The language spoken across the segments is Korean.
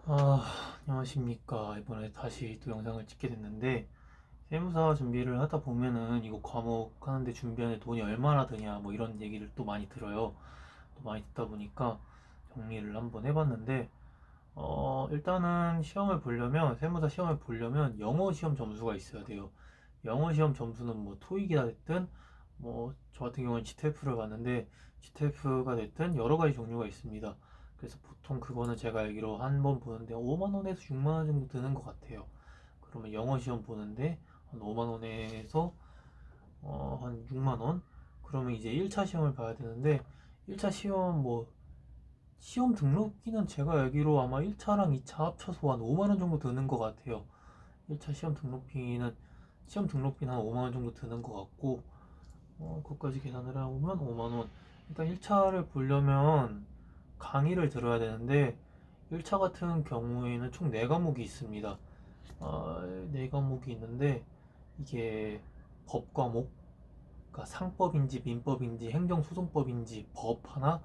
안녕하십니까. 이번에 다시 또 영상을 찍게 됐는데, 세무사 준비를 하다 보면은 이거 과목 하는데 준비하는데 돈이 얼마나 드냐, 뭐 이런 얘기를 또 많이 들어요. 또 많이 듣다 보니까 정리를 한번 해봤는데, 일단은 세무사 시험을 보려면 영어 시험 점수가 있어야 돼요. 영어 시험 점수는 뭐 토익이다 됐든, 뭐 저 같은 경우는 GTF를 봤는데, GTF가 됐든 여러 가지 종류가 있습니다. 그래서 보통 그거는 제가 알기로 한 번 보는데 5만 원에서 6만 원 정도 드는 것 같아요. 그러면 영어 시험 보는데 한 5만 원에서 한 6만 원? 그러면 이제 1차 시험을 봐야 되는데 1차 시험 뭐 시험 등록비는 제가 알기로 아마 1차랑 2차 합쳐서 한 5만 원 정도 드는 것 같아요. 1차 시험 등록비는 한 5만 원 정도 드는 것 같고 그것까지 계산을 해보면 5만 원. 일단 1차를 보려면 강의를 들어야 되는데 1차 같은 경우에는 총 4과목이 있습니다. 4과목이 있는데 이게 법 과목, 그러니까 상법인지 민법인지 행정소송법인지 법 하나,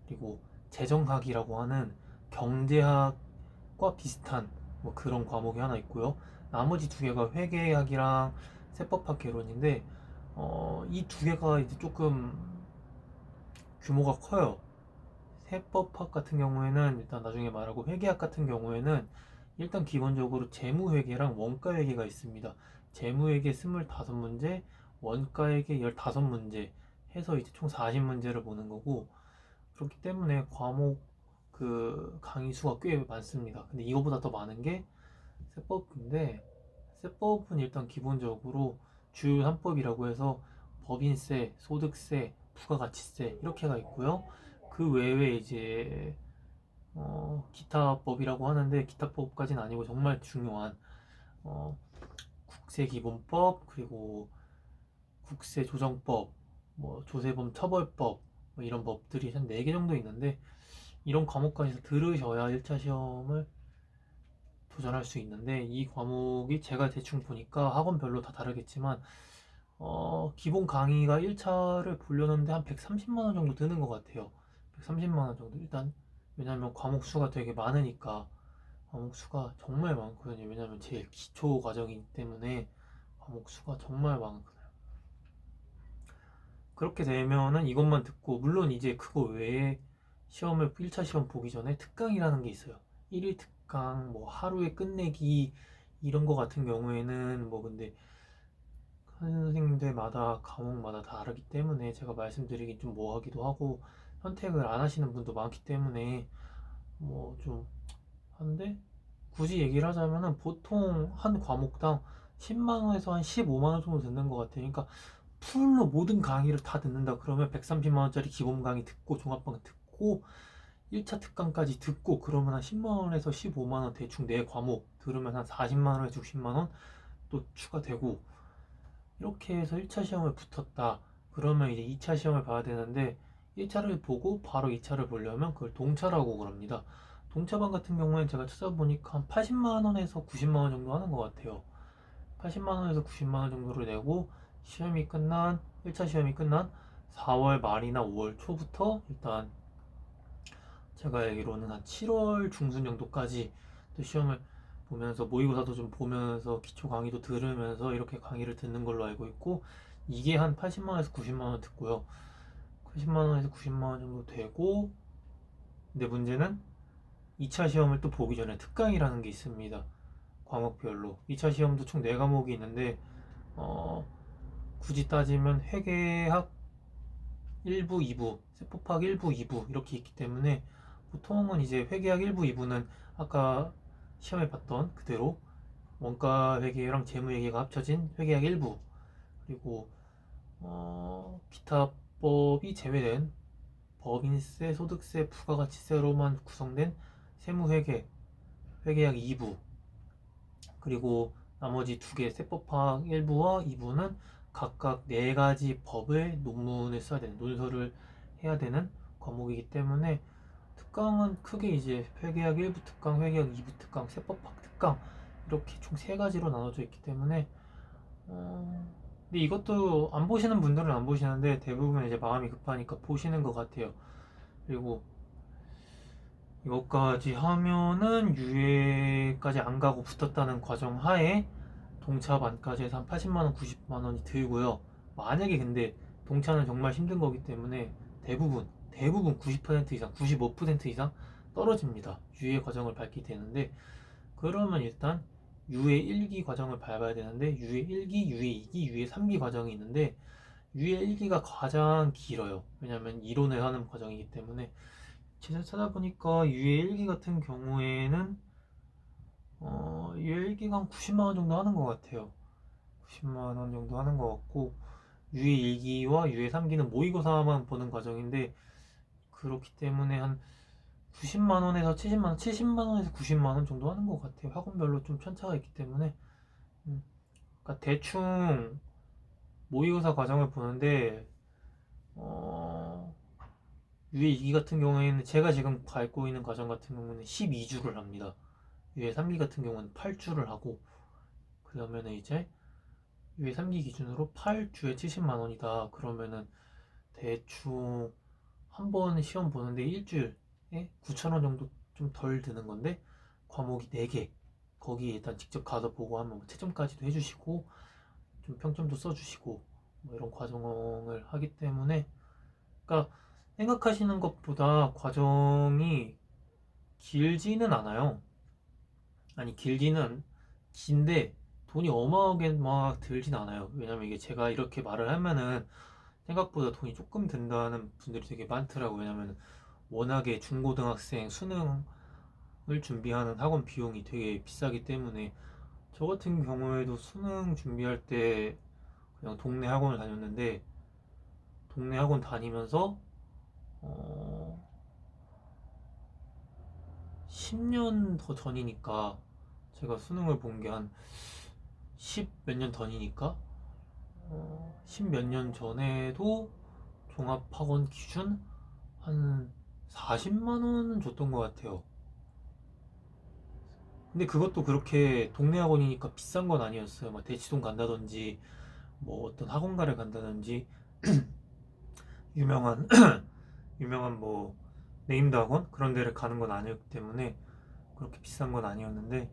그리고 재정학이라고 하는 경제학과 비슷한 뭐 그런 과목이 하나 있고요. 나머지 두 개가 회계학이랑 세법학 개론인데 이 두 개가 이제 조금 규모가 커요. 세법학 같은 경우에는 일단 나중에 말하고, 회계학 같은 경우에는 일단 기본적으로 재무회계랑 원가회계가 있습니다. 재무회계 25문제, 원가회계 15문제 해서 이제 총 40문제를 보는 거고, 그렇기 때문에 과목 그 강의 수가 꽤 많습니다. 근데 이거보다 더 많은 게 세법인데, 세법은 일단 기본적으로 주요 3법이라고 해서 법인세, 소득세, 부가가치세 이렇게가 있고요. 그 외에 이제 기타법이라고 하는데, 기타법까지는 아니고 정말 중요한 어, 국세기본법, 그리고 국세조정법, 뭐 조세범 처벌법, 뭐 이런 법들이 한 4개 정도 있는데, 이런 과목까지 들으셔야 1차 시험을 도전할 수 있는데, 이 과목이 제가 대충 보니까 학원별로 다 다르겠지만 기본 강의가 1차를 보려는데 한 130만 원 정도 드는 것 같아요. 130만 원 정도. 일단 왜냐면 과목 수가 되게 많으니까. 과목 수가 정말 많거든요. 왜냐면 제일 기초 과정이기 때문에 과목 수가 정말 많거든요. 그렇게 되면은 이것만 듣고, 물론 이제 그거 외에 시험을 1차 시험 보기 전에 특강이라는 게 있어요. 1일 특강, 뭐 하루에 끝내기 이런 거 같은 경우에는 뭐 근데 선생님들마다 과목마다 다르기 때문에 제가 말씀드리긴 좀 뭐하기도 하고, 선택을 안 하시는 분도 많기 때문에 뭐 좀 하는데, 굳이 얘기를 하자면은 보통 한 과목당 10만 원에서 한 15만 원 정도 듣는 것 같아요. 그러니까 풀로 모든 강의를 다 듣는다 그러면 130만 원짜리 기본 강의 듣고 종합강 듣고 1차 특강까지 듣고 그러면 한 10만 원에서 15만 원, 대충 4과목 들으면 한 40만 원에서 60만 원 또 추가되고, 이렇게 해서 1차 시험을 붙었다. 그러면 이제 2차 시험을 봐야 되는데, 1차를 보고 바로 2차를 보려면 그걸 동차라고 그럽니다. 동차반 같은 경우에는 제가 찾아보니까 한 80만 원에서 90만 원 정도 하는 것 같아요. 80만 원에서 90만 원 정도를 내고, 시험이 끝난 1차 시험이 끝난 4월 말이나 5월 초부터 일단 제가 알기로는 한 7월 중순 정도까지 또 시험을 보면서, 모의고사도 좀 보면서 기초 강의도 들으면서 이렇게 강의를 듣는 걸로 알고 있고, 이게 한 80만 원에서 90만 원 듣고요. 80만 원에서 90만 원 정도 되고, 근데 문제는 2차 시험을 또 보기 전에 특강이라는 게 있습니다. 과목별로 2차 시험도 총 4과목이 있는데 어, 굳이 따지면 회계학 1부, 2부, 세법학 1부, 2부 이렇게 있기 때문에, 보통은 이제 회계학 1부, 2부는 아까 시험에 봤던 그대로 원가 회계랑 재무 회계가 합쳐진 회계학 1부, 그리고 기타 법이 제외된 법인세, 소득세, 부가가치세로만 구성된 세무회계, 회계학 2부, 그리고 나머지 두 개 세법학 1부와 2부는 각각 4가지 법의 논문을 써야 되는, 논설을 해야 되는 과목이기 때문에, 특강은 크게 이제 회계학 1부 특강, 회계학 2부 특강, 세법학 특강 이렇게 총 3가지로 나눠져 있기 때문에 근데 이것도 안 보시는 분들은 안 보시는데 대부분 이제 마음이 급하니까 보시는 것 같아요. 그리고 이것까지 하면은 유예까지 안 가고 붙었다는 과정 하에 동차반까지 해서 한 80만원, 90만원이 들고요. 만약에 근데 동차는 정말 힘든 거기 때문에 대부분 90% 이상, 95% 이상 떨어집니다. 유예 과정을 밟게 되는데, 그러면 일단 유예 1기 과정을 밟아야 되는데, 유예 1기, 유예 2기, 유예 3기 과정이 있는데, 유예 1기가 가장 길어요. 왜냐면 이론을 하는 과정이기 때문에. 제가 찾아보니까 유예 1기 같은 경우에는 유예 1기가 한 90만원 정도 하는 것 같아요. 90만원 정도 하는 것 같고, 유예 1기와 유예 3기는 모의고사만 보는 과정인데, 그렇기 때문에 한 90만원에서 70만원, 70만원에서 90만원 정도 하는 것 같아요. 학원별로 좀 편차가 있기 때문에. 그러니까 대충 모의고사 과정을 보는데, 어, 유예 2기 같은 경우에는 제가 지금 밟고 있는 과정 같은 경우는 12주를 합니다. 유예 3기 같은 경우는 8주를 하고, 그러면은 이제 유예 3기 기준으로 8주에 70만원이다. 그러면은 대충 한 번 시험 보는데 일주일에 9,000원 정도 좀 덜 드는 건데, 과목이 4개. 거기 일단 직접 가서 보고 하면 뭐 채점까지도 해주시고, 좀 평점도 써주시고, 뭐 이런 과정을 하기 때문에, 그러니까 생각하시는 것보다 과정이 길지는 않아요. 아니, 길지는 긴데 돈이 어마어마하게 막 들진 않아요. 왜냐면 이게 제가 이렇게 말을 하면은 생각보다 돈이 조금 든다는 분들이 되게 많더라고요. 왜냐면 워낙에 중고등학생 수능을 준비하는 학원 비용이 되게 비싸기 때문에. 저 같은 경우에도 수능 준비할 때 그냥 동네 학원을 다녔는데, 동네 학원 다니면서 어, 10년 더 전이니까, 제가 수능을 본 게 한 10 몇 년 전이니까 10 몇 년 전에도 종합학원 기준 한 40만 원은 줬던 것 같아요. 근데 그것도 그렇게 동네 학원이니까 비싼 건 아니었어요. 막 대치동 간다든지 뭐 어떤 학원가를 간다든지 유명한 유명한 뭐 네임드 학원 그런 데를 가는 건 아니었기 때문에 그렇게 비싼 건 아니었는데,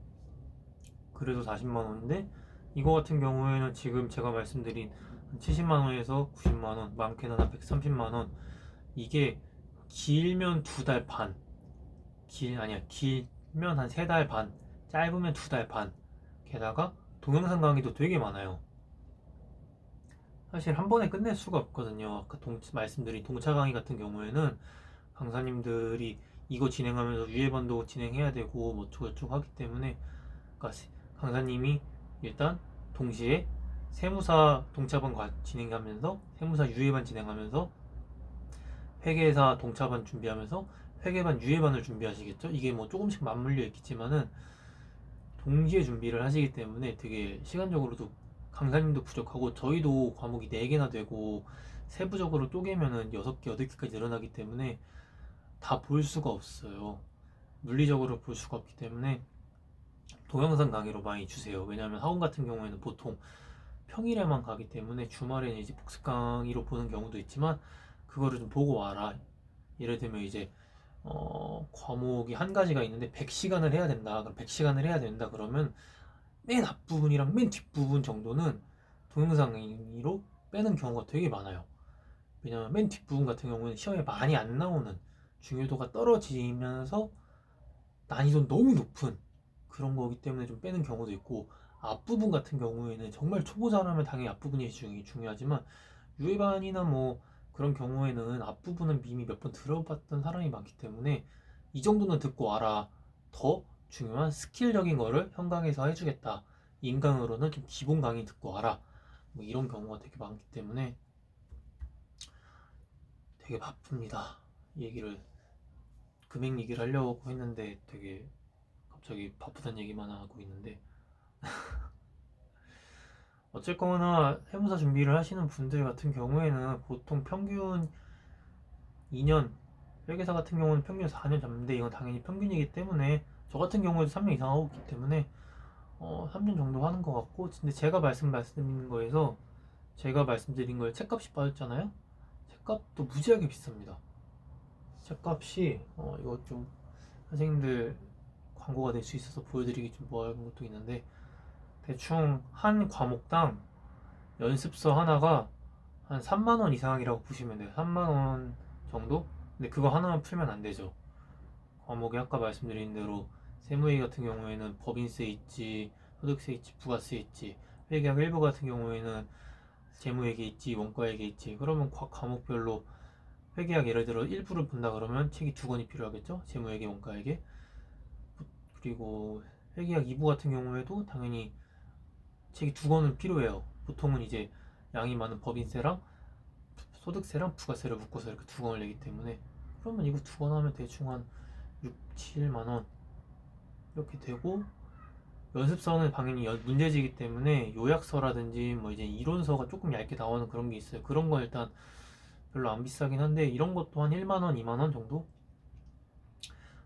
그래도 40만 원인데, 이거 같은 경우에는 지금 제가 말씀드린 70만 원에서 90만 원, 많게는 한 130만 원. 이게 길면 2달 반, 길면 한 3달 반, 짧으면 2달 반. 게다가 동영상 강의도 되게 많아요. 사실 한 번에 끝낼 수가 없거든요. 아까 말씀드린 동차 강의 같은 경우에는 강사님들이 이거 진행하면서 유예반도 진행해야 되고 뭐 저쪽 하기 때문에, 그러니까 강사님이 일단 동시에 세무사 동차반 진행하면서 세무사 유예반 진행하면서 회계사 동차반 준비하면서 회계반 유예반을 준비하시겠죠. 이게 뭐 조금씩 맞물려 있겠지만은 동시에 준비를 하시기 때문에 되게 시간적으로도 강사님도 부족하고, 저희도 과목이 4개나 되고 세부적으로 쪼개면은 6개, 8개까지 늘어나기 때문에 다 볼 수가 없어요. 물리적으로 볼 수가 없기 때문에 동영상 강의로 많이 주세요. 왜냐하면 학원 같은 경우에는 보통 평일에만 가기 때문에 주말에는 이제 복습 강의로 보는 경우도 있지만, 그거를 좀 보고 와라. 예를 들면 이제 과목이 한 가지가 있는데 100시간을 해야 된다. 그럼 100시간을 해야 된다. 그러면 맨 앞부분이랑 맨 뒷부분 정도는 동영상 강의로 빼는 경우가 되게 많아요. 왜냐면 맨 뒷부분 같은 경우는 시험에 많이 안 나오는, 중요도가 떨어지면서 난이도 너무 높은 그런 거기 때문에 좀 빼는 경우도 있고, 앞부분 같은 경우에는 정말 초보자라면 당연히 앞부분이 중요하지만 유예반이나 뭐 그런 경우에는 앞부분은 이미 몇 번 들어봤던 사람이 많기 때문에 이 정도는 듣고 와라. 더 중요한 스킬적인 거를 현강에서 해주겠다. 인강으로는 좀 기본 강의 듣고 와라. 뭐 이런 경우가 되게 많기 때문에 되게 바쁩니다. 얘기를 금액 얘기를 하려고 했는데 되게 갑자기 바쁘단 얘기만 하고 있는데, 어쨌거나 세무사 준비를 하시는 분들 같은 경우에는 보통 평균 2년, 회계사 같은 경우는 평균 4년 잡는데, 이건 당연히 평균이기 때문에 저 같은 경우에도 3년 이상 하고 있기 때문에 3년 정도 하는 것 같고, 근데 제가 말씀드린 거에서 제가 말씀드린 거에 책값이 빠졌잖아요. 책값도 무지하게 비쌉니다. 책값이 이거 좀 선생님들 광고가 될 수 있어서 보여드리기 좀 뭐하는 것도 있는데, 대충 한 과목당 연습서 하나가 한 3만원 이상이라고 보시면 돼요. 3만원 정도? 근데 그거 하나만 풀면 안 되죠. 과목이 아까 말씀드린 대로 세무회계 같은 경우에는 법인세 있지, 소득세 있지, 부가세 있지, 회계학 일부 같은 경우에는 재무회계 있지, 원가회계 있지. 그러면 각 과목별로 회계학 예를 들어 일부를 본다 그러면 책이 2권이 필요하겠죠? 재무회계, 원가회계. 그리고 회계학 2부 같은 경우에도 당연히 책이 2권은 필요해요. 보통은 이제 양이 많은 법인세랑 소득세랑 부가세를 묶어서 이렇게 2권을 내기 때문에, 그러면 이거 2권 하면 대충 한 6, 7만원 이렇게 되고, 연습서는 당연히 문제지기 때문에 요약서라든지 뭐 이제 이론서가 조금 얇게 나오는 그런 게 있어요. 그런 건 일단 별로 안 비싸긴 한데, 이런 것도 한 1만원, 2만원 정도?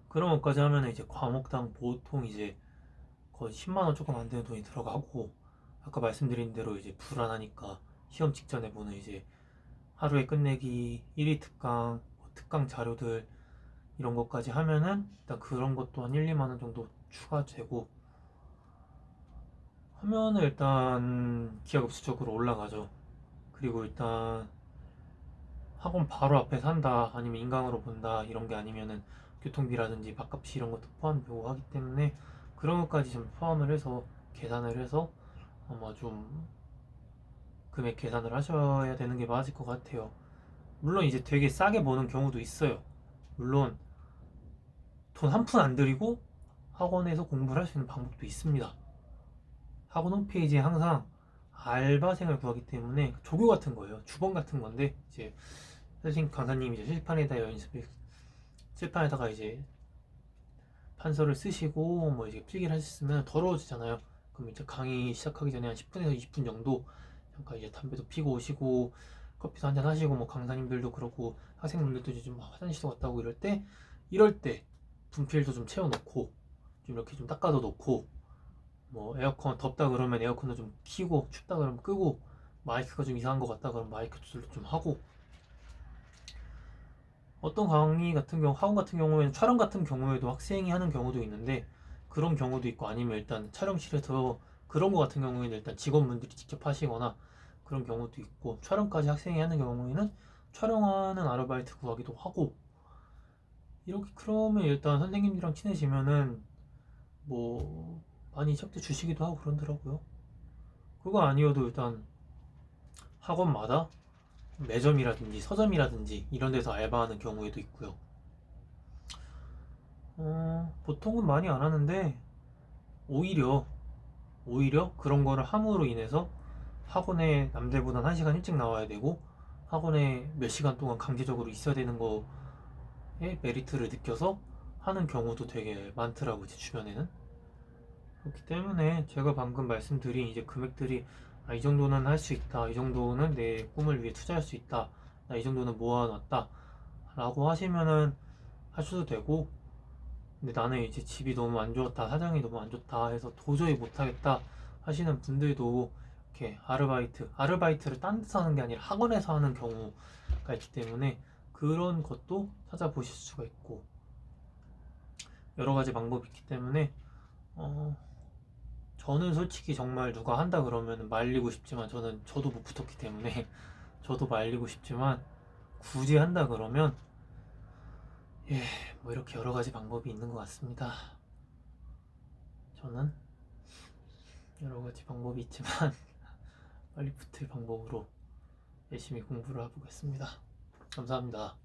그런 것까지 하면 이제 과목당 보통 이제 거의 10만원 조금 안 되는 돈이 들어가고, 아까 말씀드린 대로 이제 불안하니까 시험 직전에 보는 이제 하루에 끝내기, 1위 특강, 특강 자료들 이런 것까지 하면은 일단 그런 것도 한 1, 2만원 정도 추가되고 하면은 일단 기하급수적으로 올라가죠. 그리고 일단 학원 바로 앞에 산다, 아니면 인강으로 본다 이런 게 아니면은 교통비라든지 밥값이 이런 것도 포함되고 하기 때문에, 그런 것까지 좀 포함을 해서 계산을 해서 아마 좀 금액 계산을 하셔야 되는 게 맞을 것 같아요. 물론 이제 되게 싸게 보는 경우도 있어요. 물론 돈 한 푼 안 들이고 학원에서 공부를 할 수 있는 방법도 있습니다. 학원 홈페이지에 항상 알바생을 구하기 때문에 조교 같은 거예요. 주번 같은 건데, 이제 선생님 강사님이 이제 칠판에다가 이제 판서를 쓰시고 뭐 이제 필기를 하셨으면 더러워지잖아요. 그럼 이제 강의 시작하기 전에 한 10분에서 20분 정도 잠깐 이제 담배도 피고 오시고 커피도 한잔 하시고, 뭐 강사님들도 그렇고 학생분들도 이제 좀 화장실도 갔다 오고 이럴 때 분필도 좀 채워놓고 좀 이렇게 좀 닦아도 놓고, 뭐 에어컨 덥다 그러면 에어컨도 좀 켜고, 춥다 그러면 끄고, 마이크가 좀 이상한 것 같다 그러면 마이크 조절도 좀 하고, 어떤 강의 같은 경우, 학원 같은 경우에는 촬영 같은 경우에도 학생이 하는 경우도 있는데, 그런 경우도 있고, 아니면 일단 촬영실에서 그런 거 같은 경우에는 일단 직원분들이 직접 하시거나 그런 경우도 있고, 촬영까지 학생이 하는 경우에는 촬영하는 아르바이트 구하기도 하고, 이렇게 그러면 일단 선생님들이랑 친해지면은 뭐 많이 책도 주시기도 하고 그러더라고요. 그거 아니어도 일단 학원마다 매점이라든지 서점이라든지 이런 데서 알바하는 경우에도 있고요. 보통은 많이 안 하는데, 오히려 그런 거를 함으로 인해서 학원에 남들보다 1시간 일찍 나와야 되고 학원에 몇 시간 동안 강제적으로 있어야 되는 거에 메리트를 느껴서 하는 경우도 되게 많더라고요, 제 주변에는. 그렇기 때문에 제가 방금 말씀드린 이제 금액들이, 이 정도는 할 수 있다, 이 정도는 내 꿈을 위해 투자할 수 있다, 나 이 정도는 모아놨다 라고 하시면은 하셔도 되고, 근데 나는 이제 집이 너무 안 좋았다, 사정이 너무 안 좋다 해서 도저히 못하겠다 하시는 분들도 이렇게 아르바이트를 딴 데서 하는 게 아니라 학원에서 하는 경우가 있기 때문에 그런 것도 찾아보실 수가 있고, 여러 가지 방법이 있기 때문에 어, 저는 솔직히 정말 누가 한다 그러면 말리고 싶지만, 저도 못 붙었기 때문에 저도 말리고 싶지만, 굳이 한다 그러면 뭐 이렇게 여러 가지 방법이 있는 것 같습니다. 저는 여러 가지 방법이 있지만 빨리 붙을 방법으로 열심히 공부를 해보겠습니다. 감사합니다.